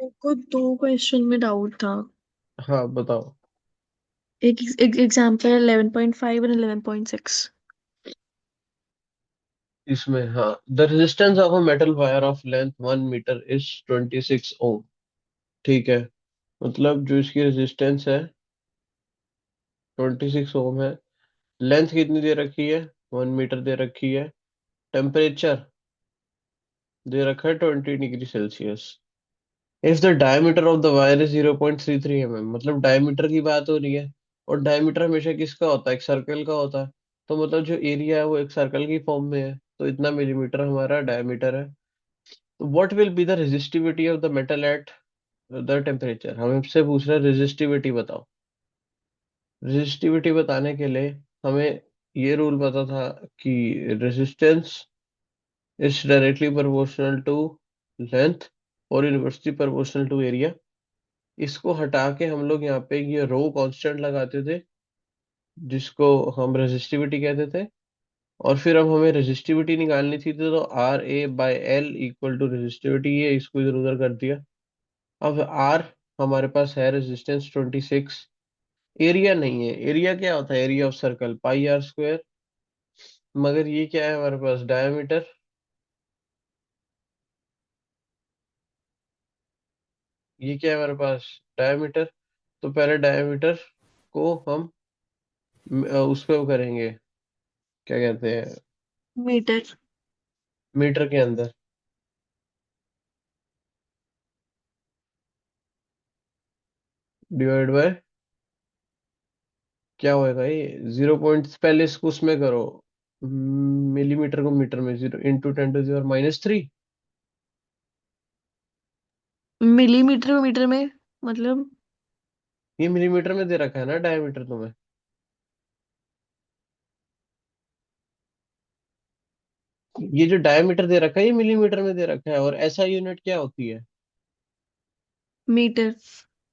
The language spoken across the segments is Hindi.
मेरे को दो क्वेश्चन में डाउट था। हाँ बताओ। एक एक एग्जांपल 11.5 और 11.6। इसमें हाँ, the resistance of a metal wire of length 1 metre is 26 ohm. ठीक है, मतलब जो इसकी रेजिस्टेंस है 26 ओम है। लेंथ कितनी दे रखी है? 1 मीटर दे रखी है। टेम्परेचर दे रखा है 20 degree Celsius. If the diameter of the wire is 0.33 mm, मतलब डायमीटर की बात हो रही है। और डायमीटर हमेशा किसका होता है? एक सर्कल का होता है। तो मतलब जो एरिया है वो एक सर्कल की फॉर्म में है, तो इतना मिलीमीटर हमारा डायमीटर है। तो what will be the resistivity of the metal at the temperature? हमसे पूछ रहा है रेजिस्टिविटी बताओ। रेजिस्टिविटी बताने के लिए हमें ये रूल पता था कि resistance is directly proportional to length और इनवर्सली प्रोपोर्शनल टू एरिया। इसको हटा के हम लोग यहाँ पे ये रो कांस्टेंट लगाते थे, जिसको हम रेजिस्टिविटी कहते थे। और फिर अब हमें रेजिस्टिविटी निकालनी थी, तो RA/L इक्वल टू रेजिस्टिविटी, ये इसको इधर उधर कर दिया। अब R हमारे पास है रेजिस्टेंस 26। एरिया नहीं है। एरिया क्या होता है? Area of circle πr²। मगर ये क्या है हमारे पास? डायमीटर। ये क्या है हमारे पास? डायमीटर। तो पहले डायमीटर को हम उस पे वो करेंगे, क्या कहते हैं, मीटर। मीटर के अंदर डिवाइड बाय क्या होएगा ये 0 पॉइंट, पहले इसको उसमें करो, मिलीमीटर को मीटर में, 0 × 10⁻³ मिलीमीटर में मीटर में मतलब। ये मिलीमीटर में दे रखा है ना डायमीटर तुम्हें। ये जो डायमीटर दे रखा है ये मिलीमीटर में दे रखा है, और ऐसा यूनिट क्या होती है? मीटर।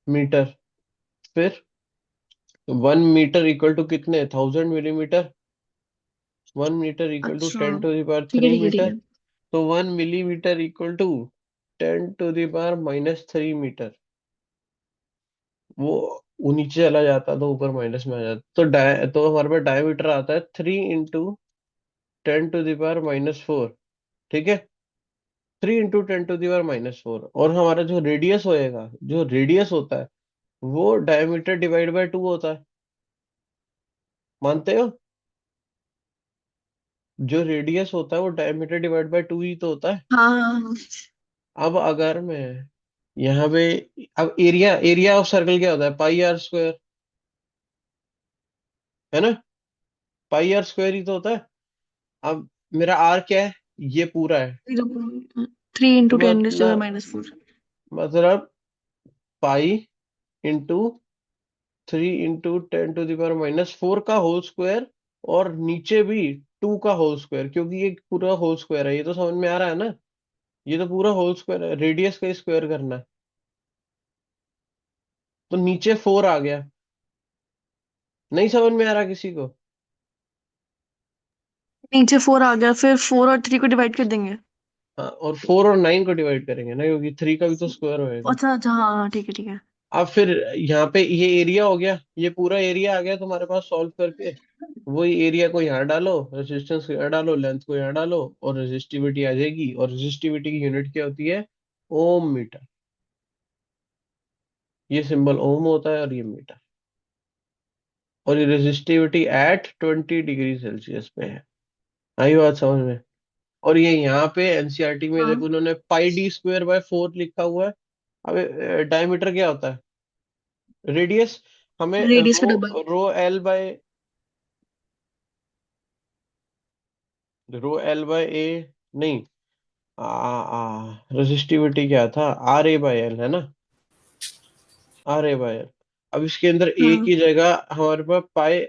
मीटर। फिर 1 मीटर इक्वल टू कितने? 1000 मिलीमीटर। 1 मीटर इक्वल टू अच्छा, टेन टू दावर ठीक है थ्री ठीक है ठीक मीटर है। तो 1 मिलीमीटर इक्वल टू 10⁻³ वो वो नीचे चला जाता तो ऊपर माइनस में आ जाता, तो हमारे पास डायमीटर आता है 3 × 10⁻⁴। ठीक है, 3 × 10⁻⁴। और हमारा जो रेडियस होएगा, जो रेडियस होता है वो डायमीटर डिवाइड बाय 2 होता है। मानते हो? जो रेडियस होता है वो डायमीटर डिवाइड बाय 2 ही तो होता है। हाँ हाँ हाँ। अब अगर मैं यहाँ पे, अब एरिया एरिया ऑफ सर्कल क्या होता है? πr², है ना? πr² ही तो होता है। अब मेरा आर क्या है? ये पूरा है। 3 × तो 10⁻⁴। मतलब पाई इंटू 3 × 10⁻⁴ का होल स्क्वायर, और नीचे भी 2 का होल स्क्वायर, क्योंकि ये पूरा होल स्क्वायर है। ये तो समझ में आ रहा है ना? ये तो पूरा होल स्क्वायर है, रेडियस का स्क्वायर करना है। तो नीचे 4 आ गया। नहीं समझ में आ रहा किसी को? नीचे 4 आ गया, फिर 4 और 3 को डिवाइड कर देंगे। हाँ, और 4 और 9 को डिवाइड करेंगे ना, क्योंकि 3 का भी तो स्क्वायर होएगा। अच्छा अच्छा, हाँ हाँ, ठीक है ठीक है। अब फिर यहाँ पे ये एरिया हो गया, ये पूरा एरिया आ गया तुम्हारे पास सॉल्व करके। वही एरिया को यहाँ डालो, रेजिस्टेंस को यहाँ डालो, लेंथ को यहाँ डालो, और रेजिस्टिविटी आ जाएगी। और रेजिस्टिविटी की यूनिट क्या होती है? ओम मीटर। ये सिंबल ओम होता है और ये मीटर। और ये रेजिस्टिविटी एट 20 डिग्री सेल्सियस पे है। आई बात समझ में? और ये यहाँ पे एनसीईआरटी में हाँ, देखो, उन्होंने πd² बाय 4 लिखा हुआ है। अब डायमीटर क्या होता है? रेडियस। हमें रेडियस का डबल। रो L/A नहीं, रेजिस्टिविटी क्या था? RA/L है ना? RA/L। अब इसके अंदर ए हाँ, की जगह हमारे पास पाई,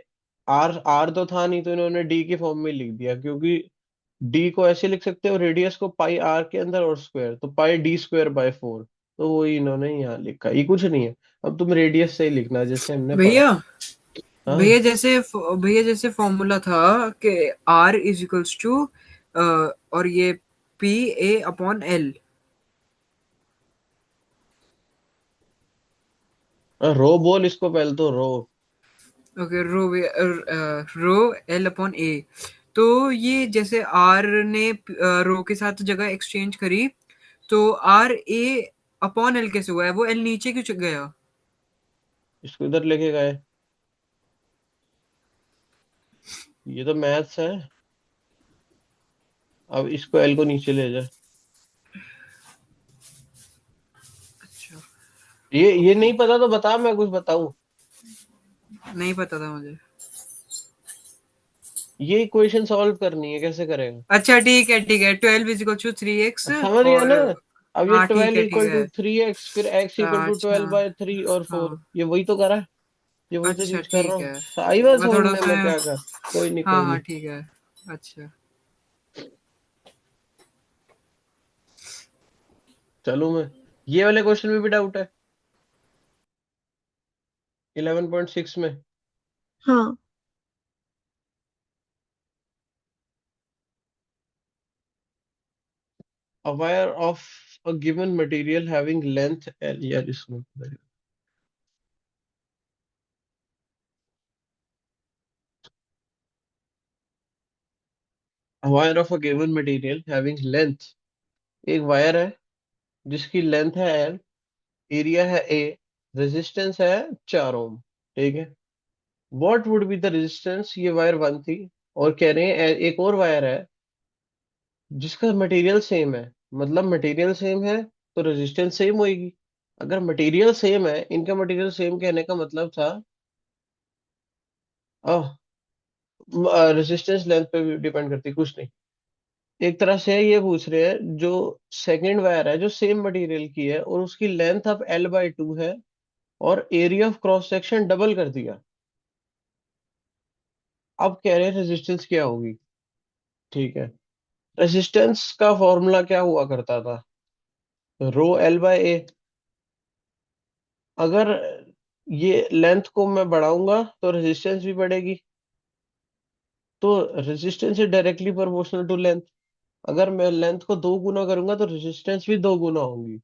आर आर तो था नहीं, तो इन्होंने डी के फॉर्म में लिख दिया, क्योंकि डी को ऐसे लिख सकते हो, रेडियस को πr के अंदर और स्क्वायर, तो πd²/4। तो वही इन्होंने यहाँ लिखा, ये कुछ नहीं है। अब तुम रेडियस से ही लिखना जैसे हमने पढ़ा। भैया हाँ भैया जैसे फॉर्मूला था कि R इज इक्वल्स टू और ये P A अपॉन L। रो बोल इसको पहले तो रो। ओके, रो एल अपॉन ए। तो ये जैसे आर ने रो के साथ जगह एक्सचेंज करी, तो आर ए अपॉन एल कैसे हुआ है? वो एल नीचे क्यों गया? इसको इधर लेके गए, ये तो मैथ्स है। अब इसको एल को नीचे ले जा। अच्छा, ये नहीं पता तो बता, मैं कुछ बताऊं। नहीं पता था मुझे। ये इक्वेशन सॉल्व करनी है, कैसे करेगा? अच्छा ठीक है, 12 इज इक्वल टू 3x। समझ गया ना? और अब ये हाँ, ठीक 12 है ठीक इक्वल टू है। 3x, फिर x इक्वल टू अच्छा, 12/3 और 4, हाँ, ये वही तो करा है। ये वही तो अच्छा चीज कर रहा ठीक हूँ, है। आई बात मैं थोड़ा समझने में उसमें, क्या कर। कोई नहीं, हाँ कोई हाँ नहीं। ठीक है। अच्छा, चलो मैं, ये वाले क्वेश्चन में भी डाउट है 11.6 में। हाँ। A wire of a given material having length L, यार इसमें a wire of a given material having length, एक वायर है जिसकी लेंथ है L, एरिया है A, रेजिस्टेंस है 4 ओम। ठीक है, what would be the resistance, ये वायर 1 थी, और कह रहे हैं एक और वायर है जिसका मटेरियल सेम है। मतलब मटेरियल सेम है तो रेजिस्टेंस सेम होएगी। अगर मटेरियल सेम है, इनका मटेरियल सेम कहने का मतलब था रेजिस्टेंस लेंथ पे भी डिपेंड करती, कुछ नहीं। एक तरह से ये पूछ रहे हैं, जो सेकंड वायर है जो सेम मटेरियल की है और उसकी लेंथ अब L/2 है, और area of cross section double कर दिया, अब कह रहे हैं रेजिस्टेंस क्या होगी। ठीक है, रेजिस्टेंस का फॉर्मूला क्या हुआ करता था, ρL/A। अगर ये लेंथ को मैं बढ़ाऊंगा तो रेजिस्टेंस भी बढ़ेगी, तो resistance is directly proportional to length. अगर मैं लेंथ को 2 गुना करूंगा तो रेजिस्टेंस भी 2 गुना होंगी।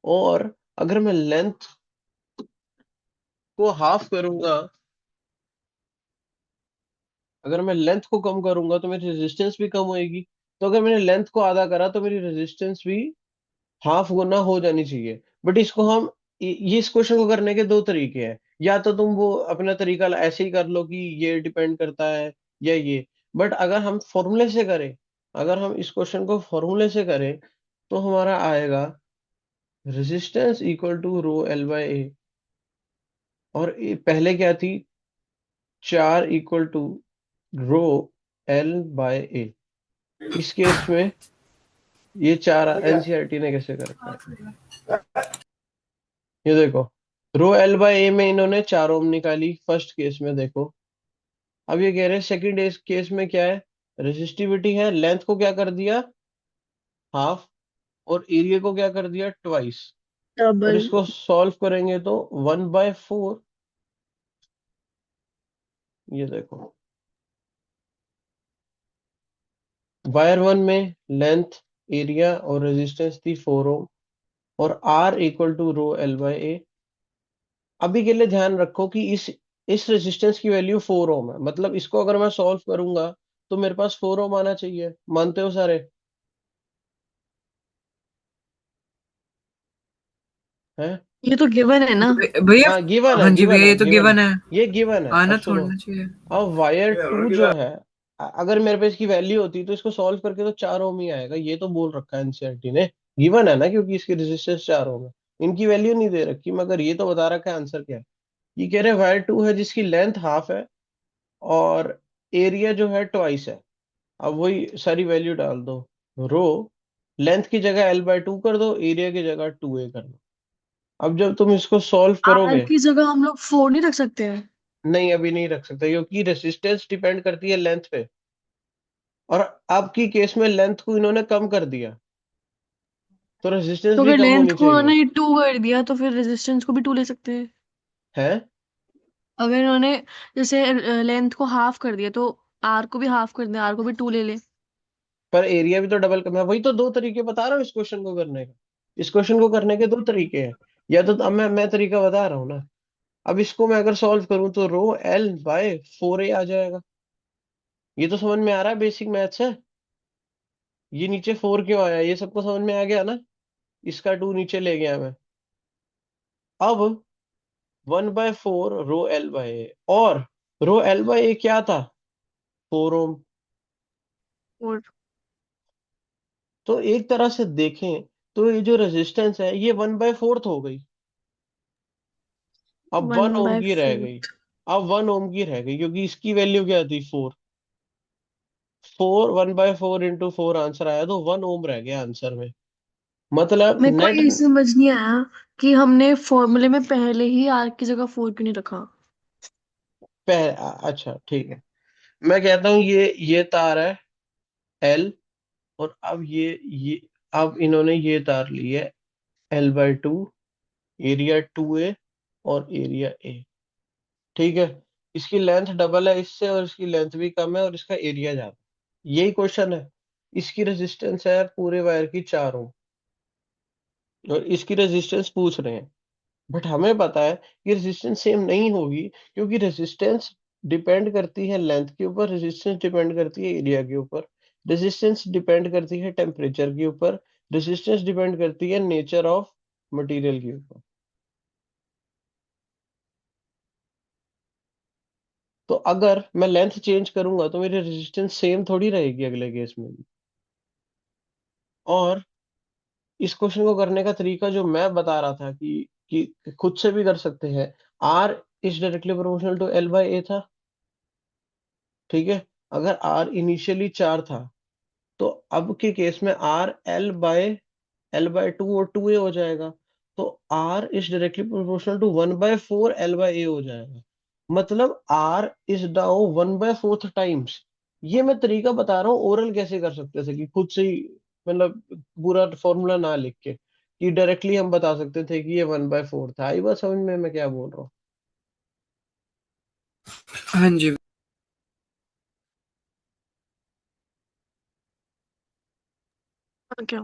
और अगर मैं लेंथ को हाफ करूंगा, अगर मैं लेंथ को कम करूंगा तो मेरी रेजिस्टेंस भी कम होएगी। तो अगर मैंने लेंथ को आधा करा तो मेरी रेजिस्टेंस भी हाफ गुना हो जानी चाहिए। बट इसको हम, ये इस क्वेश्चन को करने के दो तरीके हैं। या तो तुम वो अपना तरीका ऐसे ही कर लो कि ये डिपेंड करता है, या ये। बट अगर हम फॉर्मूले से करें, अगर हम इस क्वेश्चन को फॉर्मूले से करें, तो हमारा आएगा रेजिस्टेंस इक्वल टू ρL/A। और ये पहले क्या थी, 4 इक्वल टू ρL/A। इस केस में ये 4 एनसीईआरटी ने कैसे कर रखा है, ये देखो। ρL/A में इन्होंने 4 ओम निकाली फर्स्ट केस में, देखो। अब ये कह रहे हैं सेकंड केस में क्या है, रेजिस्टिविटी है, लेंथ को क्या कर दिया, हाफ, और एरिया को क्या कर दिया, ट्वाइस। और डबल। इसको सॉल्व करेंगे तो 1/4, ये देखो। वायर 1 में लेंथ, एरिया और रेजिस्टेंस थी 4 ओम, और R इक्वल टू ρL/A। अभी के लिए ध्यान रखो कि इस रेजिस्टेंस की वैल्यू 4 ओम है, मतलब इसको अगर मैं सॉल्व करूंगा तो मेरे पास 4 ओम आना चाहिए। मानते हो सारे? हैं? ये तो गिवन है ना। भैया। हाँ गिवन है, हाँ जी गिवन भैया, है, ये तो गिवन है। गिवन है। ये गिवन है, अब आना सुनो। छोड़ना चाहिए। अब वायर 2 जो है, अगर मेरे पे इसकी वैल्यू होती तो इसको सॉल्व करके तो 4 ओम ही आएगा, ये तो बोल रखा है एनसीईआरटी ने। गिवन है ना, क्योंकि इसकी रेजिस्टेंस 4 ओम है। इनकी वैल्यू नहीं दे रखी, मगर ये तो बता रखा है आंसर क्या है। ये कह रहे हैं वायर 2 है जिसकी लेंथ हाफ है, और एरिया जो है ट्वाइस है। अब वही सारी वैल्यू डाल दो। रो, लेंथ की जगह L/2 कर दो, एरिया की जगह 2A कर दो। अब जब तुम इसको सॉल्व आर करोगे, की जगह हम लोग 4 नहीं रख सकते हैं? नहीं अभी नहीं रख सकते, क्योंकि रेजिस्टेंस डिपेंड करती है लेंथ पे, और आपकी केस में लेंथ को इन्होंने कम कर दिया, तो रेजिस्टेंस तो भी अगर कम लेंथ होनी को चाहिए। ना ये 2 कर दिया तो फिर रेजिस्टेंस को भी 2 ले सकते हैं। है, अगर इन्होंने जैसे लेंथ को हाफ कर दिया तो आर को भी हाफ कर दे, आर को भी 2 ले ले। पर एरिया भी तो डबल करना है। वही तो दो तरीके बता रहा हूँ इस क्वेश्चन को करने का। इस क्वेश्चन को करने के दो तरीके हैं। या तो अब मैं तरीका बता रहा हूँ ना, अब इसको मैं अगर सॉल्व करूं तो रो एल बाय 4a आ जाएगा। ये तो समझ में आ रहा है, बेसिक मैथ्स है। ये नीचे 4 क्यों आया, ये सबको समझ में आ गया ना। इसका 2 नीचे ले गया मैं। अब 1/4 रो एल बाय ए, और रो एल बाय ए क्या था, 4 ओम। और तो एक तरह से देखें तो ये जो रेजिस्टेंस है ये 1/4 हो गई। अब वन 1 ओम बाय की रह गई। फोर्थ अब 1 ओम की रह गई क्योंकि इसकी वैल्यू क्या थी, 4। 1/4 इंटू 4 आंसर आया, तो 1 ओम रह गया आंसर में। मतलब मेरे को नेट। ये समझ नहीं आया कि हमने फॉर्मूले में पहले ही आर की जगह 4 क्यों नहीं रखा। अच्छा ठीक है, मैं कहता हूँ ये तार है एल, और अब ये अब इन्होंने ये तार ली है L/2, एरिया 2a और एरिया ए। ठीक है, इसकी लेंथ डबल है इससे, और इसकी लेंथ भी कम है, और इसका एरिया ज्यादा। यही क्वेश्चन है। इसकी रेजिस्टेंस है पूरे वायर की 4 ओम, और इसकी रेजिस्टेंस पूछ रहे हैं। बट हमें पता है कि रेजिस्टेंस सेम नहीं होगी, क्योंकि रेजिस्टेंस डिपेंड करती है लेंथ के ऊपर, रेजिस्टेंस डिपेंड करती है एरिया के ऊपर, रेजिस्टेंस डिपेंड करती है टेम्परेचर के ऊपर, रेजिस्टेंस डिपेंड करती है नेचर ऑफ मटेरियल के ऊपर। तो अगर मैं लेंथ चेंज करूंगा तो मेरी रेजिस्टेंस सेम थोड़ी रहेगी अगले केस में भी। और इस क्वेश्चन को करने का तरीका जो मैं बता रहा था कि खुद से भी कर सकते हैं। R is directly proportional to L by A था। ठीक है, अगर आर इनिशियली 4 था, तो अब के केस में आर एल बाय 2 और 2a हो जाएगा। तो R is directly proportional to 1/4 L/A हो जाएगा। मतलब आर इज नाउ 1/4 टाइम्स। ये मैं तरीका बता रहा हूँ ओरल कैसे कर सकते थे, कि खुद से ही, मतलब पूरा फॉर्मूला ना लिख के, कि डायरेक्टली हम बता सकते थे कि ये 1/4 था। आई बात समझ में मैं क्या बोल रहा हूँ। हाँ जी। क्या।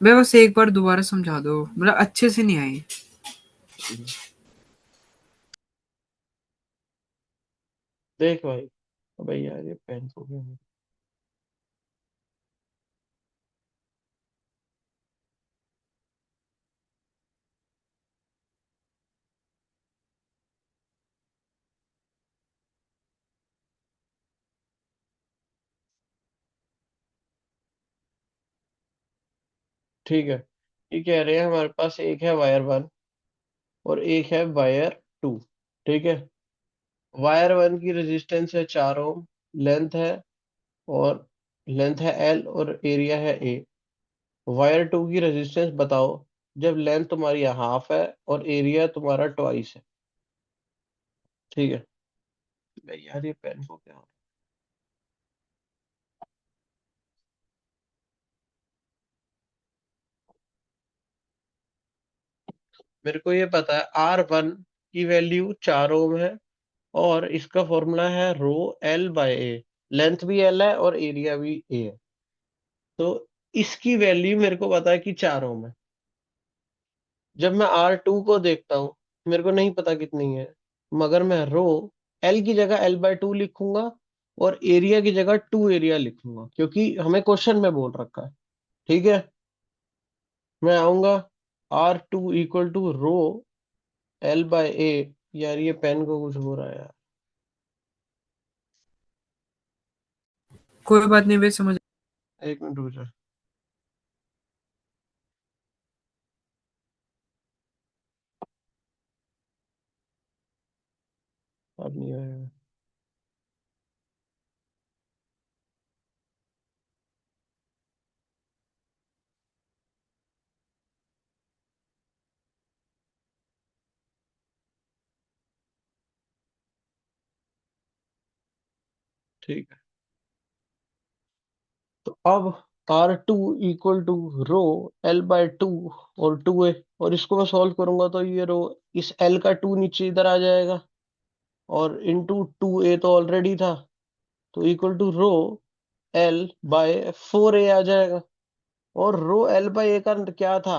मैं बस एक बार दोबारा समझा दो, मतलब अच्छे से नहीं आई। देख भाई, अबे यार ये पेन हो गया। ठीक है, ये कह रहे हैं हमारे पास एक है वायर 1 और एक है वायर 2। ठीक है, वायर 1 की रेजिस्टेंस है 4 ओम, लेंथ है, और लेंथ है एल और एरिया है ए। वायर 2 की रेजिस्टेंस बताओ जब लेंथ तुम्हारी हाफ है और एरिया तुम्हारा ट्वाइस है। ठीक है भाई, यार ये पेन को क्या हो रहा है? मेरे को ये पता है R1 की वैल्यू 4 ओम है, और इसका फॉर्मूला है rho L by A. Length भी एल है और एरिया भी ए है। तो इसकी वैल्यू मेरे को पता है कि 4 ओम है। जब मैं R2 को देखता हूँ, मेरे को नहीं पता कितनी है, मगर मैं रो एल की जगह L/2 लिखूंगा, और एरिया की जगह 2 एरिया लिखूंगा, क्योंकि हमें क्वेश्चन में बोल रखा है। ठीक है, मैं आऊंगा R2 equal to row L/A। यार ये पेन को कुछ हो रहा है यार। कोई बात नहीं, वे समझ। एक मिनट रुक जा। अब नहीं आएगा। ठीक है, तो अब R2 equal to row L/2 और 2a, और इसको मैं सॉल्व करूंगा तो ये रो, इस L का 2 नीचे इधर आ जाएगा, और इंटू 2a तो ऑलरेडी था, तो इक्वल टू रो L/4a आ जाएगा। और रो L/A का क्या था,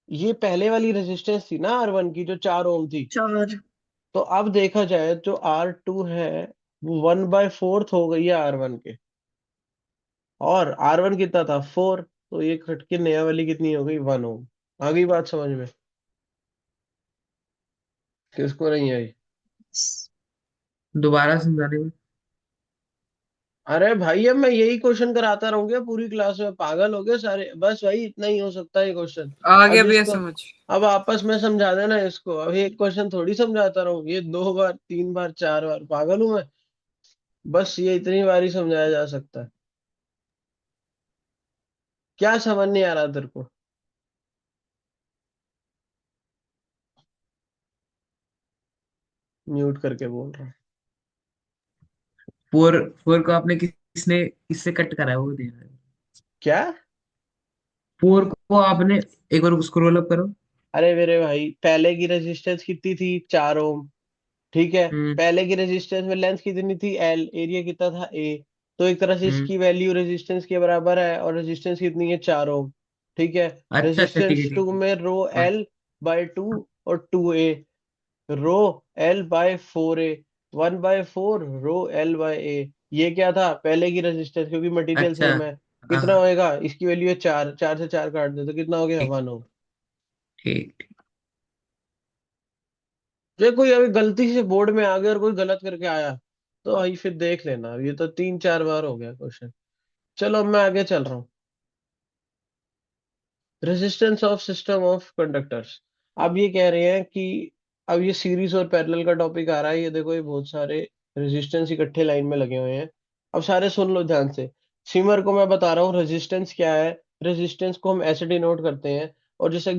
ये पहले वाली रेजिस्टेंस थी ना R1 की, जो 4 ओम थी। 4। तो अब देखा जाए जो R2 है वो 1/4 हो गई है R1 के। और R1 कितना था, 4। तो ये कट के नया वाली कितनी हो गई, 1 ओम। आ गई बात समझ में? किसको नहीं आई? दोबारा समझाने में। अरे भाई अब मैं यही क्वेश्चन कराता रहूंगा पूरी क्लास में, पागल हो गए सारे? बस भाई इतना ही हो सकता है ये क्वेश्चन। आ अब गया भैया जिसको, समझ। अब आपस में समझा देना इसको। अब एक क्वेश्चन थोड़ी समझाता रहूं, ये 2 बार 3 बार 4 बार, पागल हूं मैं? बस ये इतनी बार ही समझाया जा सकता है। क्या समझ नहीं आ रहा तेरे को? म्यूट करके बोल रहा हूँ। फोर फोर को आपने किसने इससे कट करा है वो दे रहा है। क्या? फोर को आपने एक बार स्क्रॉल अप करो। अरे मेरे भाई पहले की रेजिस्टेंस कितनी थी, 4 ओम। ठीक है। हम्म। पहले की रेजिस्टेंस में लेंथ कितनी थी, L, एरिया कितना था, A। तो एक तरह से हम्म। इसकी वैल्यू रेजिस्टेंस के बराबर है, और रेजिस्टेंस कितनी है, 4 ओम। ठीक है। अच्छा अच्छा, ठीक है रेजिस्टेंस ठीक टू है। में रो हाँ। L/2 और 2A, रो L/4A, 1/4 रो L/A। ये क्या था, पहले की रेजिस्टेंस, क्योंकि मटेरियल अच्छा। सेम है। हाँ कितना हाँ। होएगा, इसकी वैल्यू है 4, 4 से 4 काट दे तो कितना हो गया, ठीक 1 ओम। ठीक ठीक। जो कोई अभी गलती से बोर्ड में आ गया और कोई गलत करके आया, तो भाई फिर देख लेना, ये तो 3 4 बार हो गया क्वेश्चन। चलो अब मैं आगे चल रहा हूँ। Resistance of system of conductors. अब ये कह रहे हैं कि अब ये सीरीज और पैरेलल का टॉपिक आ रहा है। ये देखो, ये बहुत सारे रेजिस्टेंस इकट्ठे लाइन में लगे हुए हैं। अब सारे सुन लो ध्यान से। सिमर को मैं बता रहा हूँ रेजिस्टेंस क्या है। रेजिस्टेंस को हम ऐसे डिनोट करते हैं, और जैसे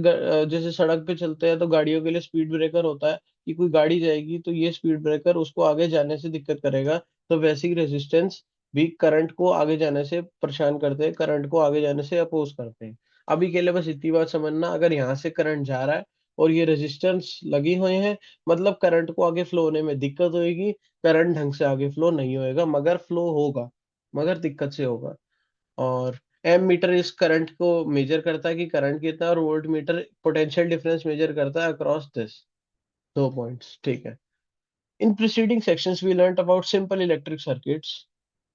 जैसे सड़क पे चलते हैं तो गाड़ियों के लिए स्पीड ब्रेकर होता है, कि कोई गाड़ी जाएगी तो ये स्पीड ब्रेकर उसको आगे जाने से दिक्कत करेगा। तो वैसे ही रेजिस्टेंस भी करंट को आगे जाने से परेशान करते हैं, करंट को आगे जाने से अपोज करते हैं। अभी के लिए बस इतनी बात समझना, अगर यहाँ से करंट जा रहा है और ये रेजिस्टेंस लगी हुई है, मतलब करंट को आगे फ्लो होने में दिक्कत होगी। करंट ढंग से आगे फ्लो नहीं होएगा, मगर फ्लो होगा, मगर दिक्कत से होगा। और एम मीटर इस करंट को मेजर करता है कि करंट कितना है, और voltmeter potential difference measure करता है अक्रॉस दिस 2 पॉइंट्स। ठीक है। In preceding sections we learned about simple electric circuits.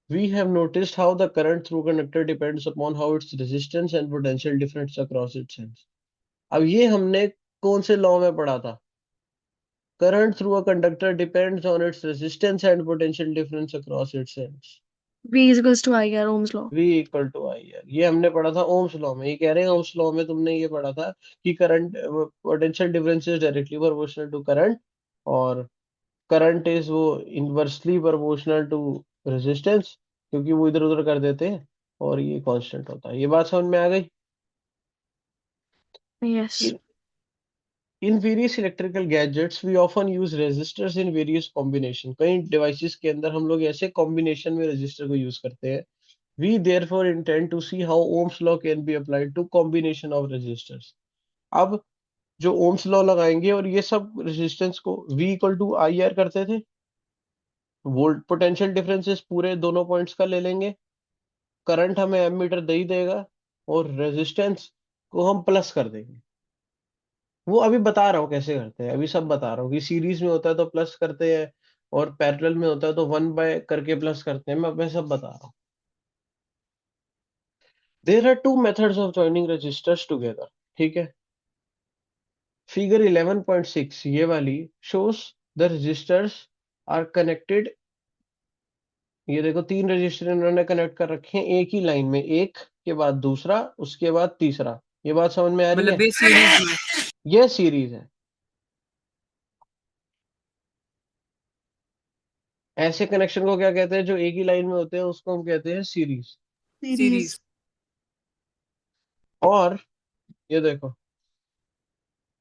We have noticed how the current through conductor depends upon how its resistance and potential difference across its ends. अब ये हमने कौन से लॉ में पढ़ा था? Current through a conductor depends on its resistance and potential difference across its ends. V is equals to I R Ohm's law। V equal to I R, ये हमने पढ़ा था ओम्स लॉ में। ये कह रहे हैं ओम्स लॉ में तुमने ये पढ़ा था कि current potential difference is directly proportional to current, और करंट इज वो इनवर्सली प्रोपोर्शनल टू रेजिस्टेंस, क्योंकि वो इधर उधर कर देते हैं, और ये कांस्टेंट होता है। ये बात समझ में आ गई? Yes। In in various electrical gadgets we often use resistors in various combination. कई डिवाइसेस के अंदर हम लोग ऐसे कॉम्बिनेशन में रेजिस्टर को यूज करते हैं। We therefore intend to see how Ohm's law can be applied to combination of resistors. अब जो ओम्स लॉ लगाएंगे, और ये सब रेजिस्टेंस को V equal to I R करते थे, वोल्ट पोटेंशियल डिफरेंसेस पूरे दोनों पॉइंट्स का ले लेंगे, करंट हमें एमीटर दे ही देगा, और रेजिस्टेंस को हम प्लस कर देंगे। वो अभी बता रहा हूँ कैसे करते हैं, अभी सब बता रहा हूँ कि सीरीज में होता है तो प्लस करते हैं, और पैरेलल में होता है तो 1 बाय करके प्लस करते हैं। मैं सब बता रहा हूँ। There are two methods of joining resistors together. ठीक है। फिगर 11.6 ये वाली shows the resistors are connected। ये देखो, 3 रजिस्टर इन्होंने कनेक्ट कर रखे हैं एक ही लाइन में, एक के बाद दूसरा, उसके बाद तीसरा। ये बात समझ में आ रही मतलब है? ये सीरीज में। ये सीरीज है। ऐसे कनेक्शन को क्या कहते हैं, जो एक ही लाइन में होते हैं, उसको हम कहते हैं सीरीज। सीरीज। सीरीज। और ये देखो,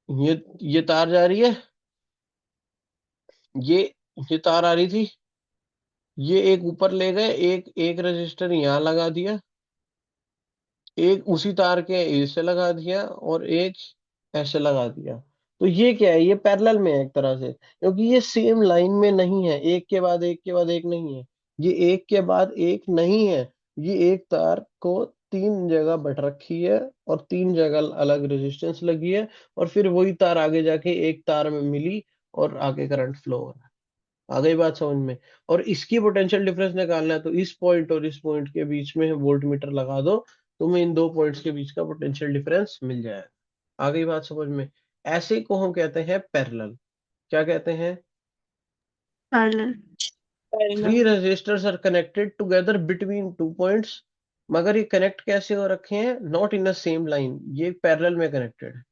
ये तार जा रही है, ये ये तार आ रही थी, ये एक ऊपर ले गए, एक एक रजिस्टर यहाँ लगा दिया, एक उसी तार के ऐसे लगा दिया, और एक ऐसे लगा दिया। तो ये क्या है, ये पैरेलल में है एक तरह से, क्योंकि ये सेम लाइन में नहीं है, एक के बाद एक के बाद एक नहीं है। ये एक के बाद एक नहीं है, ये एक तार को तीन जगह बट रखी है और तीन जगह अलग रेजिस्टेंस लगी है, और फिर वही तार आगे जाके एक तार में मिली और आगे करंट फ्लो हो रहा है। आ गई बात समझ में? और इसकी पोटेंशियल डिफरेंस निकालना है तो इस पॉइंट और इस पॉइंट के बीच में वोल्ट मीटर लगा दो, तुम्हें इन दो पॉइंट्स के बीच का पोटेंशियल डिफरेंस मिल जाएगा। आ गई बात समझ में? ऐसे को हम कहते हैं पैरेलल। क्या कहते हैं? Parallel. Three resistors are connected together between two points, मगर ये कनेक्ट कैसे हो रखे हैं? Not in the same line, ये पैरेलल में कनेक्टेड है।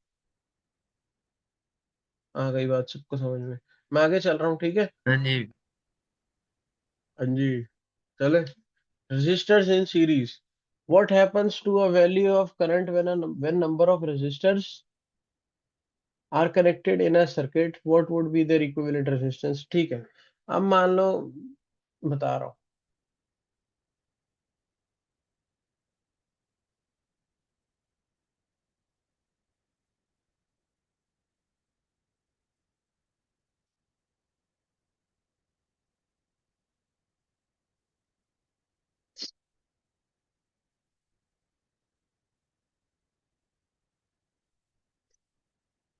आ गई बात सबको समझ में? मैं आगे चल रहा हूँ, ठीक है? हाँ जी। हाँ जी, चले। Resistors in series. What happens to a value of current when number of resistors are connected in a circuit? What would be their equivalent resistance? ठीक है, अब मान लो, बता रहा हूँ।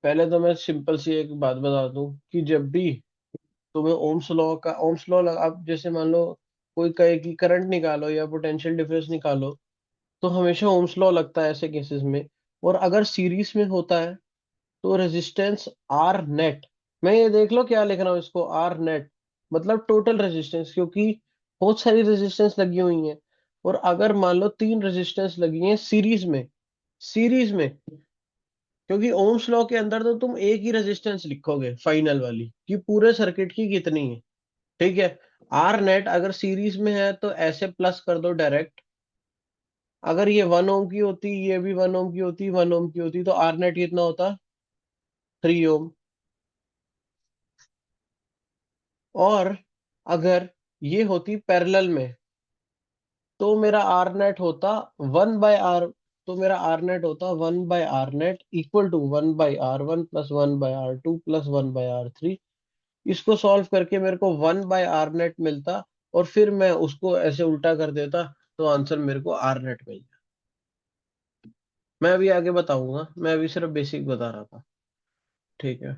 पहले तो मैं सिंपल सी एक बात बता दूं कि जब भी तुम्हें ओम्स लॉ लगा, अब जैसे मान लो कोई कहे कि करंट निकालो या पोटेंशियल डिफरेंस निकालो, तो हमेशा ओम्स लॉ लगता है ऐसे केसेस में। और अगर सीरीज में होता है तो रेजिस्टेंस आर नेट, मैं ये देख लो क्या लिख रहा हूँ इसको, आर नेट मतलब टोटल रेजिस्टेंस, क्योंकि बहुत सारी रेजिस्टेंस लगी हुई हैं। और अगर मान लो तीन रेजिस्टेंस लगी हैं सीरीज में, क्योंकि ओम्स लॉ के अंदर तो तुम एक ही रेजिस्टेंस लिखोगे फाइनल वाली कि पूरे सर्किट की कितनी है, ठीक है? आर नेट अगर सीरीज में है तो ऐसे प्लस कर दो डायरेक्ट। अगर ये 1 ओम की होती, ये भी 1 ओम की होती, 1 ओम की होती, तो आर नेट कितना होता? 3 ओम। और अगर ये होती पैरेलल में तो मेरा आर नेट होता 1/r, तो मेरा आर नेट होता 1/r net equal to 1/r1 plus 1/r2 plus 1/r3। इसको सॉल्व करके मेरे को 1/r नेट मिलता, और फिर मैं उसको ऐसे उल्टा कर देता तो आंसर मेरे को आर नेट मिल जाए। मैं अभी आगे बताऊंगा, मैं अभी सिर्फ बेसिक बता रहा था, ठीक है?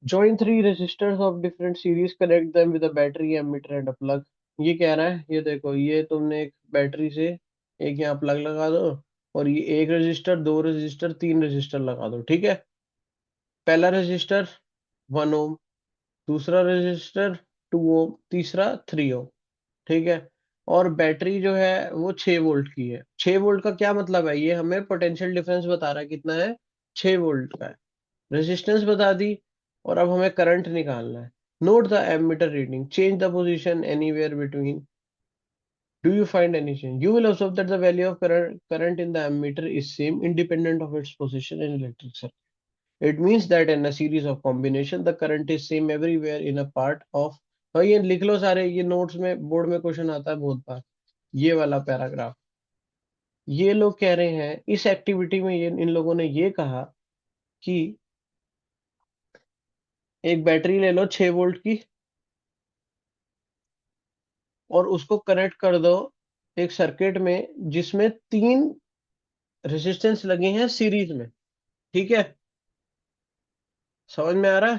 Join three resistors of different series, connect them with a battery, ammeter and a plug। ये कह रहा है, ये देखो, ये तुमने एक बैटरी से एक यहाँ प्लग लगा दो, और ये एक रजिस्टर, दो रजिस्टर, तीन रजिस्टर लगा दो, ठीक है? पहला रजिस्टर 1 ओम, दूसरा रजिस्टर 2 ओम, तीसरा 3 ओम, ठीक है? और बैटरी जो है वो 6 वोल्ट की है। 6 वोल्ट का क्या मतलब है? ये हमें पोटेंशियल डिफरेंस बता रहा है कितना है, 6 वोल्ट का है। रेजिस्टेंस बता दी, और अब हमें करंट निकालना है। Note the ammeter reading, change the position anywhere between, do you find any change? You will observe that the value of current in the ammeter is same independent of its position in electric circuit. It means that in a series of combination the current is same everywhere in a part of। भाई ये लिख लो सारे, ये नोट्स में बोर्ड में क्वेश्चन आता है बहुत बार, ये वाला पैराग्राफ। ये लोग कह रहे हैं इस एक्टिविटी में, ये इन लोगों ने ये कहा कि एक बैटरी ले लो 6 वोल्ट की, और उसको कनेक्ट कर दो एक सर्किट में जिसमें तीन रेजिस्टेंस लगे हैं सीरीज में, ठीक है? समझ में आ रहा है?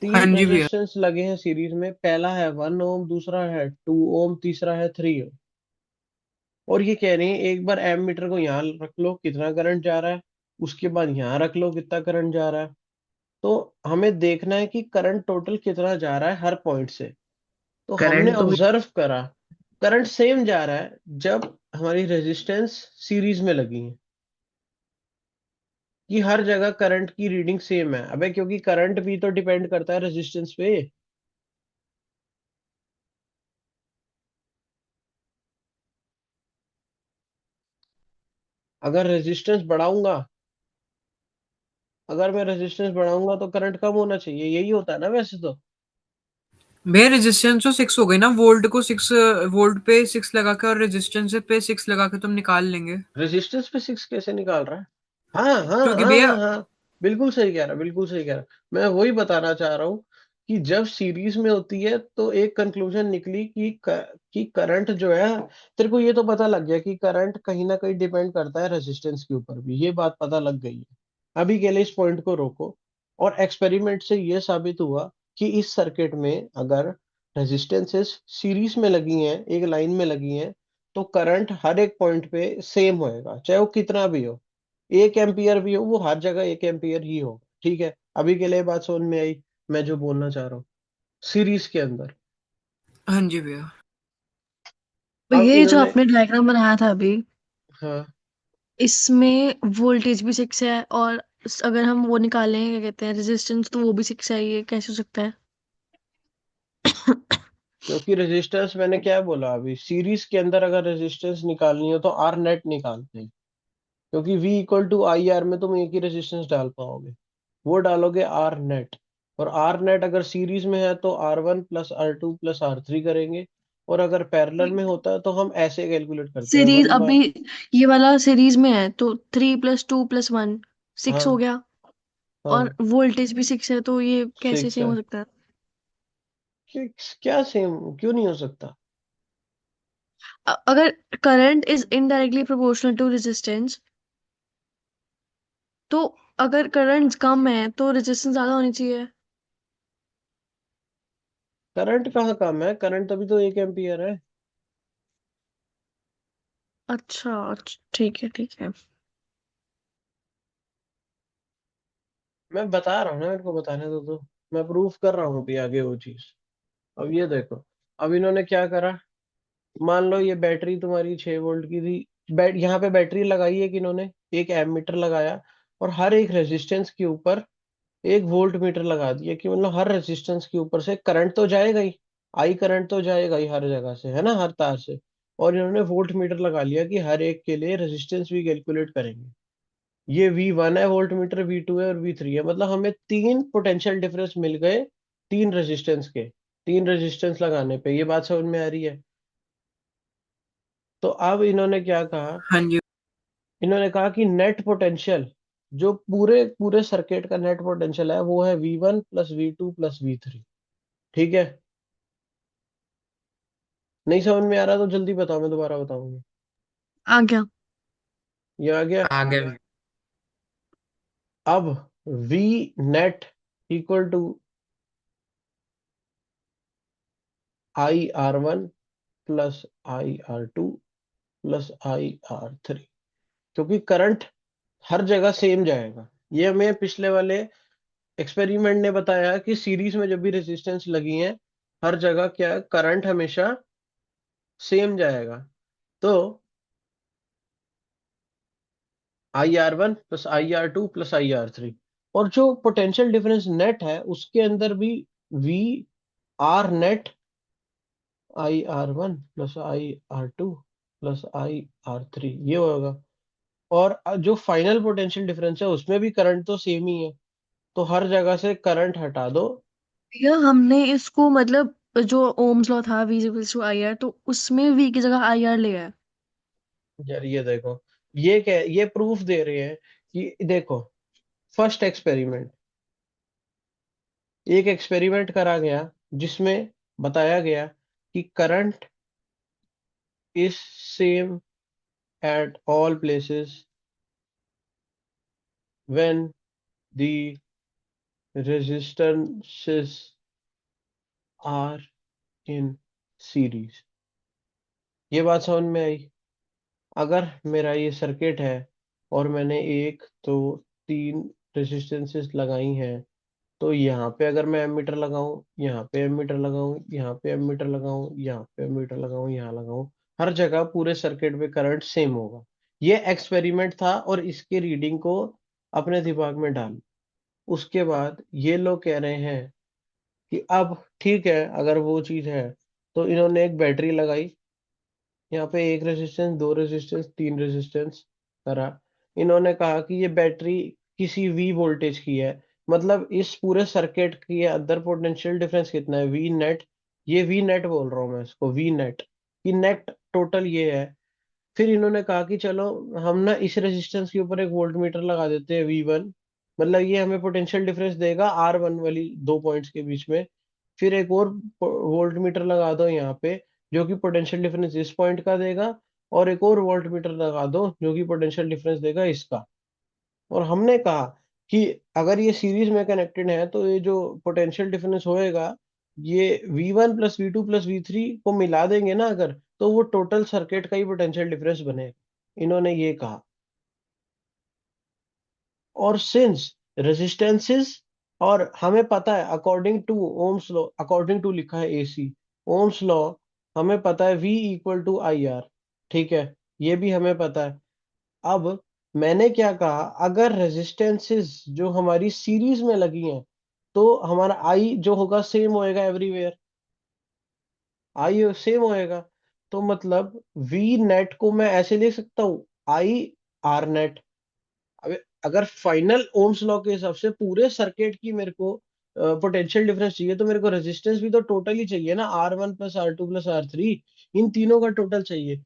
हाँ तीन जी भैया। रेजिस्टेंस लगे हैं सीरीज में, पहला है 1 ओम, दूसरा है 2 ओम, तीसरा है 3 ओम। और ये कह रहे हैं एक बार एम मीटर को यहाँ रख लो कितना करंट जा रहा है, उसके बाद यहाँ रख लो कितना करंट जा रहा है। तो हमें देखना है कि करंट टोटल कितना जा रहा है हर पॉइंट से। तो हमने करंट तो ऑब्जर्व करा करंट सेम जा रहा है जब हमारी रेजिस्टेंस सीरीज में लगी है, कि हर जगह करंट की रीडिंग सेम है। अबे क्योंकि करंट भी तो डिपेंड करता है रेजिस्टेंस पे। अगर रेजिस्टेंस बढ़ाऊंगा अगर मैं रेजिस्टेंस बढ़ाऊंगा तो करंट कम होना चाहिए, यही होता है ना वैसे तो। भैया रेजिस्टेंस तो 6 हो गई ना, वोल्ट को 6 वोल्ट पे 6 लगा के और रेजिस्टेंस पे 6 लगा के तुम निकाल लेंगे। रेजिस्टेंस पे 6 कैसे निकाल रहा है? हाँ हाँ क्योंकि हाँ भैया हाँ हाँ, बिल्कुल सही कह रहा, बिल्कुल सही कह रहा। मैं वही बताना चाह रहा हूँ कि जब सीरीज में होती है तो एक कंक्लूजन निकली कि करंट जो है, तेरे को ये तो पता लग गया कि करंट कहीं ना कहीं डिपेंड करता है रेजिस्टेंस के ऊपर भी, ये बात पता लग गई है। अभी के लिए इस पॉइंट को रोको। और एक्सपेरिमेंट से ये साबित हुआ कि इस सर्किट में अगर रेजिस्टेंसेस सीरीज में लगी हैं, एक लाइन में लगी हैं, तो करंट हर एक पॉइंट पे सेम होएगा, चाहे वो कितना भी हो। 1 एम्पियर भी हो, वो हर जगह 1 एम्पियर ही हो। ठीक है, अभी के लिए बात समझ में आई मैं जो बोलना चाह रहा हूँ सीरीज के अंदर। हाँ जी भैया। तो अब ये जो इन्होंने, आपने डायग्राम बनाया था अभी, हाँ, इसमें वोल्टेज भी 6 है, और अगर हम वो निकालें क्या कहते हैं रेजिस्टेंस, तो वो भी 6 है। ये कैसे हो सकता है? क्योंकि रेजिस्टेंस मैंने क्या बोला, अभी सीरीज के अंदर अगर रेजिस्टेंस निकालनी हो तो आर नेट निकालते हैं। क्योंकि V equal to I R में तुम एक ही रेजिस्टेंस डाल पाओगे, वो डालोगे आर नेट। और आर नेट अगर सीरीज में है तो R1 plus R2 plus R3 करेंगे। और अगर पैरेलल में होता है तो हम ऐसे कैलकुलेट करते हैं, सीरीज वन अभी बाय। ये वाला सीरीज में है तो 3 + 2 + 1 6 हो हाँ, गया। और हाँ, वोल्टेज भी 6 है, तो ये कैसे 6 सेम है। हो सकता है? क्या सेम क्यों नहीं हो सकता? अगर current is indirectly proportional to resistance, तो अगर करंट कम है तो रेजिस्टेंस ज्यादा होनी चाहिए। करंट कहाँ कम है, करंट तभी तो 1 एम्पियर है। अच्छा, ठीक है ठीक है। मैं बता रहा हूँ ना, मेरे को बताने दो तो मैं प्रूफ कर रहा हूँ अभी आगे वो चीज। अब ये देखो, अब इन्होंने क्या करा। मान लो ये बैटरी तुम्हारी 6 वोल्ट की थी, यहाँ पे बैटरी लगाई है कि इन्होंने, एक एमीटर लगाया, और हर एक रेजिस्टेंस के ऊपर एक वोल्ट मीटर लगा दिया, कि मतलब हर रेजिस्टेंस के ऊपर से करंट तो जाएगा ही, आई करंट तो जाएगा ही हर जगह से, है ना, हर तार से। और इन्होंने वोल्ट मीटर लगा लिया कि हर एक के लिए रेजिस्टेंस भी कैलकुलेट करेंगे। ये V1 है वोल्ट मीटर, V2 है और V3 है, मतलब हमें 3 पोटेंशियल डिफरेंस मिल गए, 3 रेजिस्टेंस के। 3 रेजिस्टेंस लगाने पे ये बात समझ में आ रही है? तो अब इन्होंने क्या कहा, हाँ जी। इन्होंने कहा कि नेट पोटेंशियल, जो पूरे पूरे सर्किट का नेट पोटेंशियल है, वो है V1 plus V2 plus V3। ठीक है, नहीं समझ में आ रहा तो जल्दी बताओ, मैं दोबारा बताऊंगा। आ गया। ये आ गया। आ गए। अब V net equal to I R1 plus I R2 plus I R3, क्योंकि करंट हर जगह सेम जाएगा। ये हमें पिछले वाले एक्सपेरिमेंट ने बताया कि सीरीज में जब भी रेजिस्टेंस लगी है, हर जगह क्या करंट हमेशा सेम जाएगा। तो I R1 plus I R2 plus I R3, और जो पोटेंशियल डिफरेंस नेट है उसके अंदर भी V R net I R1 plus I R2 plus I R3 ये होगा। और जो फाइनल पोटेंशियल डिफरेंस है उसमें भी करंट तो सेम ही है, तो हर जगह से करंट हटा दो। भैया हमने इसको मतलब जो ओम्स लॉ था V = IR, तो उसमें V की जगह IR लिया है। यार ये देखो, ये क्या, ये प्रूफ दे रहे हैं कि देखो, फर्स्ट एक्सपेरिमेंट, एक एक्सपेरिमेंट करा गया जिसमें बताया गया कि current is same at all places when the resistances are in series. ये बात समझ में आई? अगर मेरा ये सर्किट है और मैंने 1 2 3 रेजिस्टेंसेस लगाई हैं, तो यहाँ पे अगर मैं एमीटर लगाऊं, यहाँ पे एमीटर लगाऊं, यहाँ पे एमीटर लगाऊं, यहाँ पे एमीटर लगाऊं, यहाँ लगाऊं, हर जगह पूरे सर्किट में करंट सेम होगा। ये एक्सपेरिमेंट था और इसके रीडिंग को अपने दिमाग में डाल। उसके बाद ये लोग कह रहे हैं कि अब ठीक है, अगर वो चीज है, तो इन्होंने एक बैटरी लगाई, यहाँ पे 1 रेजिस्टेंस, 2 रेजिस्टेंस, 3 रेजिस्टेंस करा। इन्होंने कहा कि ये बैटरी किसी V वोल्टेज की है, मतलब इस पूरे सर्किट की अंदर पोटेंशियल डिफरेंस कितना है, V नेट। ये V नेट बोल रहा हूँ मैं इसको, V नेट की नेट टोटल ये है। फिर इन्होंने कहा कि चलो हम ना इस रेजिस्टेंस के ऊपर एक वोल्ट मीटर लगा देते हैं V1, मतलब ये हमें पोटेंशियल डिफरेंस देगा R1 वाली दो पॉइंट्स के बीच में। फिर एक और वोल्ट मीटर लगा दो यहाँ पे, जो कि पोटेंशियल डिफरेंस इस पॉइंट का देगा, और एक और वोल्ट मीटर लगा दो जो कि पोटेंशियल डिफरेंस देगा इसका। और हमने कहा कि अगर ये सीरीज में कनेक्टेड है तो ये जो पोटेंशियल डिफरेंस होएगा, ये V1 plus V2 plus V3 को मिला देंगे ना अगर, तो वो टोटल सर्किट का ही पोटेंशियल डिफरेंस बनेगा, इन्होंने ये कहा। और सिंस रेजिस्टेंसेस, और हमें पता है according to Ohm's law, according to लिखा है AC ओम्स लॉ, हमें पता है V इक्वल टू IR। ठीक है, ये भी हमें पता है। अब मैंने क्या कहा, अगर रेजिस्टेंसेस जो हमारी सीरीज में लगी हैं तो हमारा I जो होगा सेम होएगा एवरीवेयर, I सेम होएगा। तो मतलब V नेट को मैं ऐसे लिख सकता हूँ, I R नेट। अब अगर फाइनल ओम्स लॉ के हिसाब से पूरे सर्किट की मेरे को पोटेंशियल डिफरेंस चाहिए, तो मेरे को रेजिस्टेंस भी तो टोटल ही चाहिए ना, R1 plus R2 plus R3, इन तीनों का टोटल चाहिए।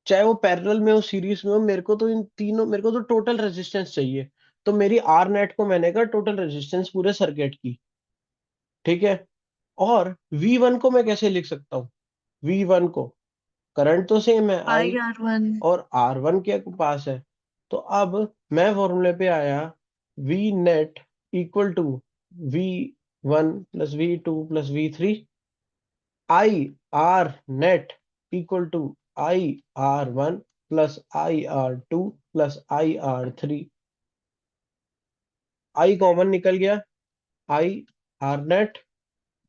चाहे वो पैरेलल में हो सीरीज में हो, मेरे को तो इन तीनों, मेरे को तो टोटल रेजिस्टेंस चाहिए। तो मेरी R नेट को मैंने कहा टोटल रेजिस्टेंस पूरे सर्किट की। ठीक है, और V1 को मैं कैसे लिख सकता हूँ, V1 को, करंट तो सेम है I, IR1। और R1 के पास है। तो अब मैं फॉर्मूले पे आया, V net equal to V1 plus V2 plus V3, IR net equal to IR1 plus IR2 plus IR3। I common निकल गया, IR net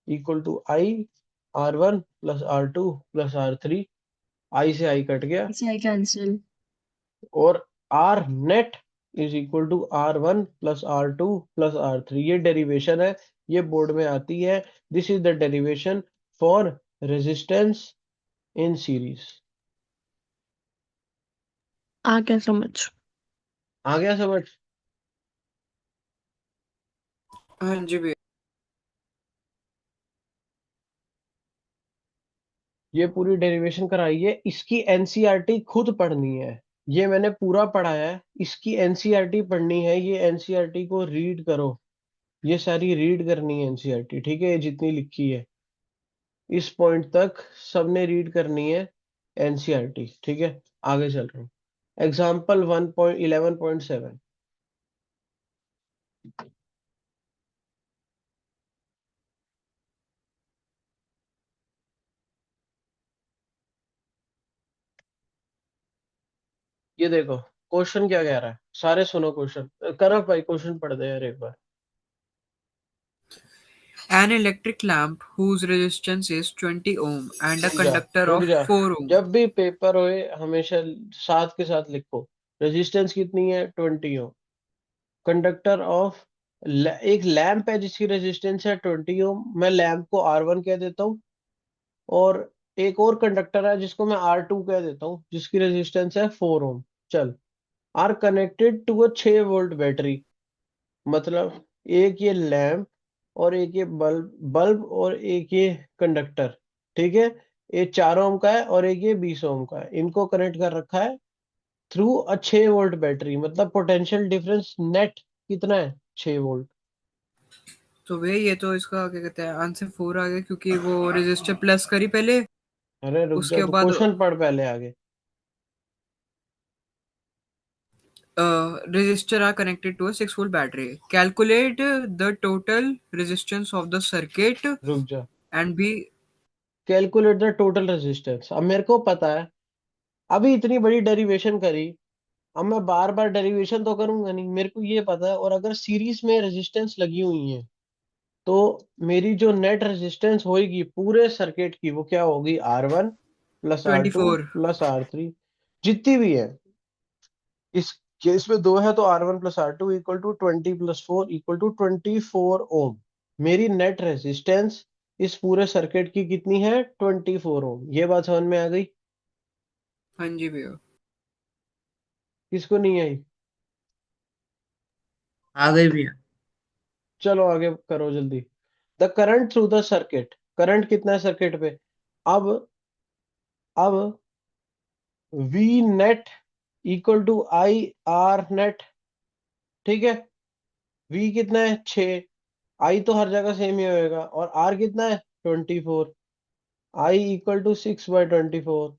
equal to IR1 plus R2 plus R3, I से I कट गया, इसे आई कैंसिल। और R net is equal to R1 plus R2 plus R3। ये डेरिवेशन है, ये बोर्ड में आती है। This is the derivation for resistance in series. आ क्या समझ। आ गया समझ? हाँ जी भैया। ये पूरी डेरिवेशन कराई है, इसकी एनसीईआरटी खुद पढ़नी है। ये मैंने पूरा पढ़ा है, इसकी एनसीईआरटी पढ़नी है। ये एनसीईआरटी को रीड करो, ये सारी रीड करनी है एनसीईआरटी। ठीक है, ये जितनी लिखी है इस पॉइंट तक सबने रीड करनी है एनसीईआरटी। ठीक है, आगे चल रहा हूँ। एग्जाम्पल 1.11.7। ये देखो क्वेश्चन क्या कह रहा है, सारे सुनो क्वेश्चन। करो भाई, क्वेश्चन पढ़ दे यार एक बार। An electric lamp whose resistance is 20 ohm and a रुक जा, conductor रुक of जा। 4 ohm. जब भी पेपर होए हमेशा साथ के साथ लिखो, रेजिस्टेंस कितनी है, 20 ओम। कंडक्टर ऑफ, एक लैंप है जिसकी रेजिस्टेंस है 20 ओम, मैं लैंप को R1 कह देता हूँ। और एक और कंडक्टर है जिसको मैं R2 कह देता हूँ, जिसकी रेजिस्टेंस है 4 ओम। चल, are connected to a 6 volt battery. मतलब एक ये लैंप, और एक ये बल्ब बल्ब और एक ये कंडक्टर। ठीक है, ये 4 ओम का है और एक ये 20 ओम का है, इनको कनेक्ट कर रखा है थ्रू अ 6 वोल्ट बैटरी। मतलब पोटेंशियल डिफरेंस नेट कितना है, 6 वोल्ट। तो भैया ये तो इसका क्या कहते हैं आंसर 4 आ गया, क्योंकि वो रेजिस्टर प्लस करी पहले, अरे रुक जा, उसके तो बाद क्वेश्चन पढ़ पहले आगे। resistor are connected to a 6 volt battery. Calculate the total resistance of the circuit रुक जा, and be calculate the total resistance. अब मेरे को पता है, अभी इतनी बड़ी डेरिवेशन करी, अब मैं बार बार डेरिवेशन तो करूंगा नहीं, मेरे को ये पता है। और अगर सीरीज में रेजिस्टेंस लगी हुई है तो मेरी जो नेट रेजिस्टेंस होगी पूरे सर्किट की, वो क्या होगी, R1 plus R2 24. Plus R3, जितनी भी है। इस केस में दो है तो R1 plus R2 equal to 20 plus 4 equal to 24 ohm. मेरी नेट रेजिस्टेंस इस पूरे सर्किट की कितनी है, 24 ओम। ये बात समझ में आ गई? हाँ जी भैया। किसको नहीं आई? आ गई भैया। चलो आगे करो जल्दी। The current through the circuit, current कितना है सर्किट पे। अब अब V net equal to IR net. ठीक है, V कितना है 6, I तो हर जगह सेम ही होएगा, और R कितना है 24, I equal to 6/24,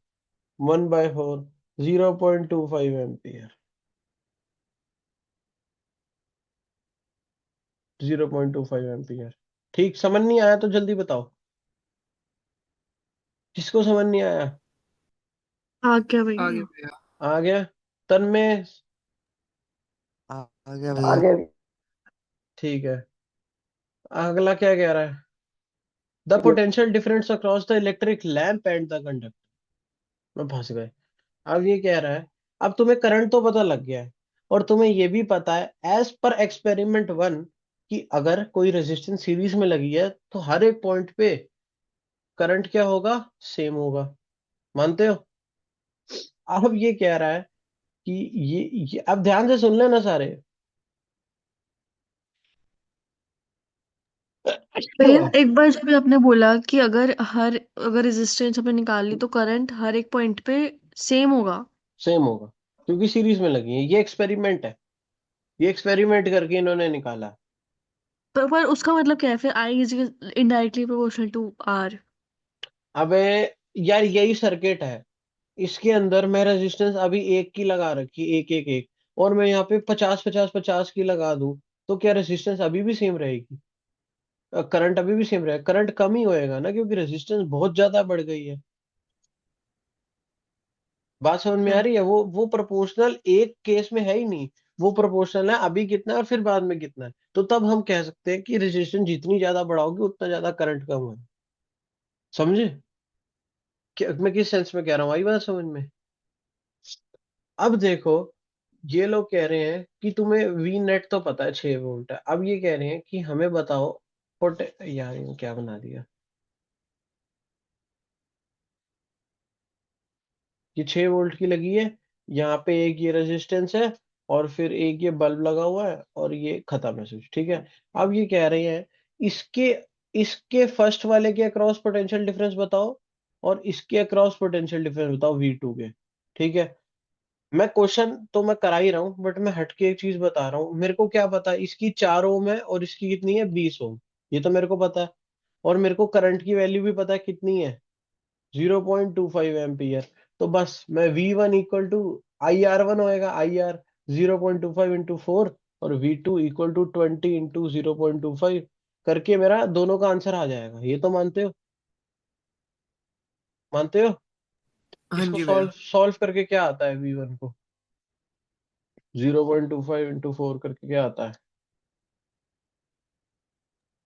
1/4, 0.25 ampere, 0.25 ampere. ठीक, समझ नहीं आया तो जल्दी बताओ, किसको समझ नहीं आया? आ क्या आगे भैया? भैया। आ गया? तन्मय? आ गया आ भैया। गया। ठीक है, अगला क्या कह रहा है? The potential difference across the electric lamp and the conductor. में फंस गए। अब ये कह रहा है, अब तुम्हें करंट तो पता लग गया है, और तुम्हें ये भी पता है एज पर एक्सपेरिमेंट 1 कि अगर कोई रेजिस्टेंस सीरीज में लगी है तो हर एक पॉइंट पे करंट क्या होगा, सेम होगा। मानते हो? अब ये कह रहा है कि ये अब ध्यान से सुन लेना सारे। भैया एक बार जब आपने बोला कि अगर रेजिस्टेंस हमने निकाल ली तो करंट हर एक पॉइंट पे सेम होगा। सेम होगा, क्योंकि सीरीज में लगी है, ये एक्सपेरिमेंट है, ये एक्सपेरिमेंट करके इन्होंने निकाला। पर उसका मतलब क्या है फिर? I is indirectly proportional to R. अबे यार, यही सर्किट है, इसके अंदर मैं रेजिस्टेंस अभी एक की लगा रखी, एक एक एक, और मैं यहाँ पे 50 50 50 की लगा दूं, तो क्या रेजिस्टेंस अभी भी सेम रहेगी? करंट अभी भी सेम रहेगा? करंट कम ही होएगा ना, क्योंकि रेजिस्टेंस बहुत ज्यादा बढ़ गई है। बात समझ में आ रही है? वो प्रोपोर्शनल एक केस में है ही नहीं, वो प्रोपोर्शनल है अभी कितना है और फिर बाद में कितना है। तो तब हम कह सकते हैं कि रेजिस्टेंस जितनी ज्यादा बढ़ाओगे उतना ज्यादा करंट कम है। समझे मैं किस सेंस में कह रहा हूँ? आई बात समझ में? अब देखो, ये लोग कह रहे हैं कि तुम्हें वी नेट तो पता है 6 वोल्ट है, अब ये कह रहे हैं कि हमें बताओ यार ये क्या बना दिया, ये 6 वोल्ट की लगी है, यहाँ पे एक ये रेजिस्टेंस है, और फिर एक ये बल्ब लगा हुआ है, और ये खत्म है स्विच। ठीक है, अब ये कह रहे हैं इसके इसके फर्स्ट वाले के अक्रॉस पोटेंशियल डिफरेंस बताओ, और इसके अक्रॉस पोटेंशियल डिफरेंस बताओ V2 के। ठीक है, मैं क्वेश्चन तो मैं करा ही रहा हूँ, बट मैं हटके एक चीज बता रहा हूँ। मेरे को क्या पता है इसकी 4 ओम है और इसकी कितनी है 20 ओम, ये तो मेरे को पता है। और मेरे को करंट की वैल्यू भी पता है कितनी है, 0.25 एम्पियर। तो बस मैं V1 इक्वल टू IR1 होएगा, IR 0.25 × 4, और V2 इक्वल टू 20 × 0.25 करके मेरा दोनों का आंसर आ जाएगा। ये तो मानते हो? मानते हो? हाँ इसको जी भैया। सॉल्व सॉल्व करके क्या आता है V1 को? 0.25 × 4 करके क्या आता है?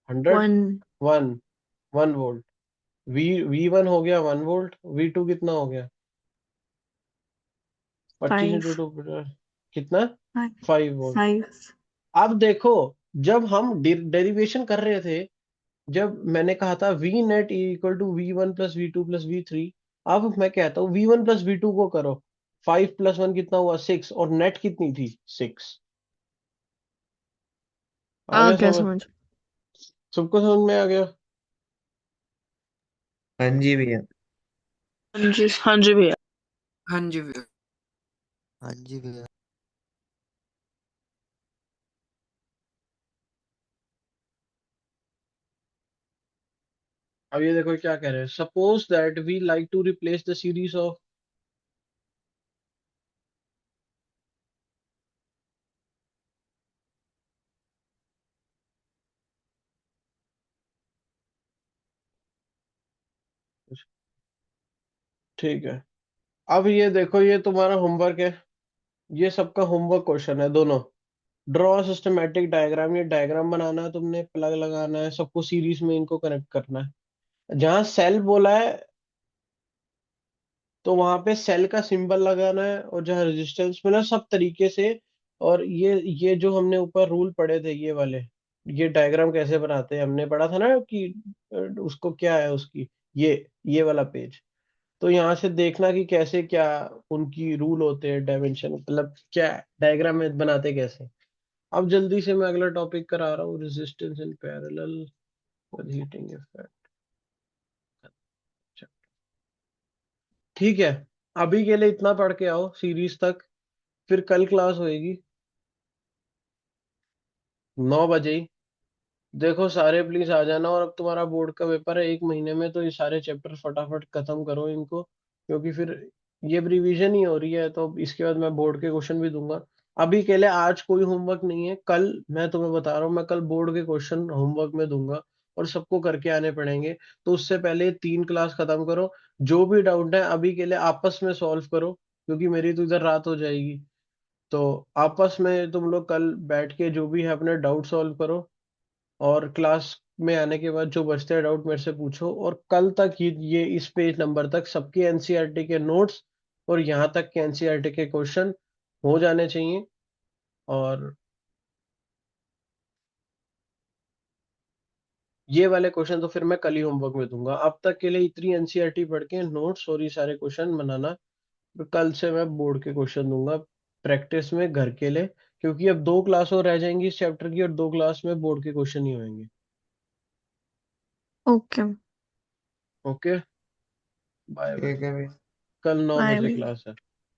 100, वन। 1, 1 वोल्ट। V1 हो गया 1 वोल्ट, V2 कितना हो गया? 25 फाइव। × 2 कितना? 5 वोल्ट। फाइव। अब देखो, जब हम डेरिवेशन कर रहे थे, जब मैंने कहा था V net equal to V1 + V2 + V3, अब मैं कहता हूँ V1 + V2 को करो, 5 + 1 कितना हुआ 6, और नेट कितनी थी 6। आ आ गया गया समझ? समझ। सबको समझ में आ गया? हाँ जी भैया। हाँ जी, हाँ जी भैया। हाँ जी भैया। हाँ जी भैया। अब ये देखो क्या कह रहे हैं, suppose that we like to replace the series of, ठीक है। अब ये देखो, ये तुम्हारा होमवर्क है, ये सबका होमवर्क क्वेश्चन है दोनों। ड्रॉ सिस्टमेटिक डायग्राम, ये डायग्राम बनाना है तुमने, प्लग लगाना है, सबको सीरीज में इनको कनेक्ट करना है। जहां सेल बोला है तो वहां पे सेल का सिंबल लगाना है, और जहां रेजिस्टेंस मिला सब तरीके से। और ये जो हमने ऊपर रूल पढ़े थे ये वाले, ये डायग्राम कैसे बनाते हैं हमने पढ़ा था ना कि उसको क्या है उसकी, ये वाला पेज। तो यहाँ से देखना कि कैसे क्या उनकी रूल होते हैं, डायमेंशन मतलब क्या डायग्राम में बनाते कैसे। अब जल्दी से मैं अगला टॉपिक करा रहा हूँ, resistance in parallel with heating effect. ठीक है, अभी के लिए इतना पढ़ के आओ सीरीज तक, फिर कल क्लास होएगी। 9 बजे ही। देखो सारे प्लीज आ जाना, और अब तुम्हारा बोर्ड का पेपर है 1 महीने में, तो ये सारे चैप्टर फटाफट खत्म करो इनको, क्योंकि फिर ये रिवीजन ही हो रही है, तो इसके बाद मैं बोर्ड के क्वेश्चन भी दूंगा। अभी के लिए आज कोई होमवर्क नहीं है, कल मैं तुम्हें बता रहा हूँ, मैं कल बोर्ड के क्वेश्चन होमवर्क में दूंगा और सबको करके आने पड़ेंगे। तो उससे पहले 3 क्लास खत्म करो। जो भी डाउट है अभी के लिए आपस में सॉल्व करो, क्योंकि मेरी तो इधर रात हो जाएगी। तो आपस में तुम लोग कल बैठ के जो भी है अपने डाउट सॉल्व करो, और क्लास में आने के बाद जो बचते हैं डाउट मेरे से पूछो, और कल तक ये इस पेज नंबर तक सबके एनसीईआरटी के नोट्स और यहाँ तक के एनसीईआरटी के क्वेश्चन हो जाने चाहिए। और ये वाले क्वेश्चन तो फिर मैं कल ही होमवर्क में दूंगा। अब तक के लिए इतनी एनसीईआरटी पढ़ के नोट्स और ये सारे क्वेश्चन बनाना, फिर कल से मैं बोर्ड के क्वेश्चन दूंगा प्रैक्टिस में घर के लिए, क्योंकि अब 2 क्लास और रह जाएंगी इस चैप्टर की, और 2 क्लास में बोर्ड के क्वेश्चन ही होंगे। ओके। Okay, bye bye. ठीक है भैया। कल 9 बाय बजे भैया। क्लास है।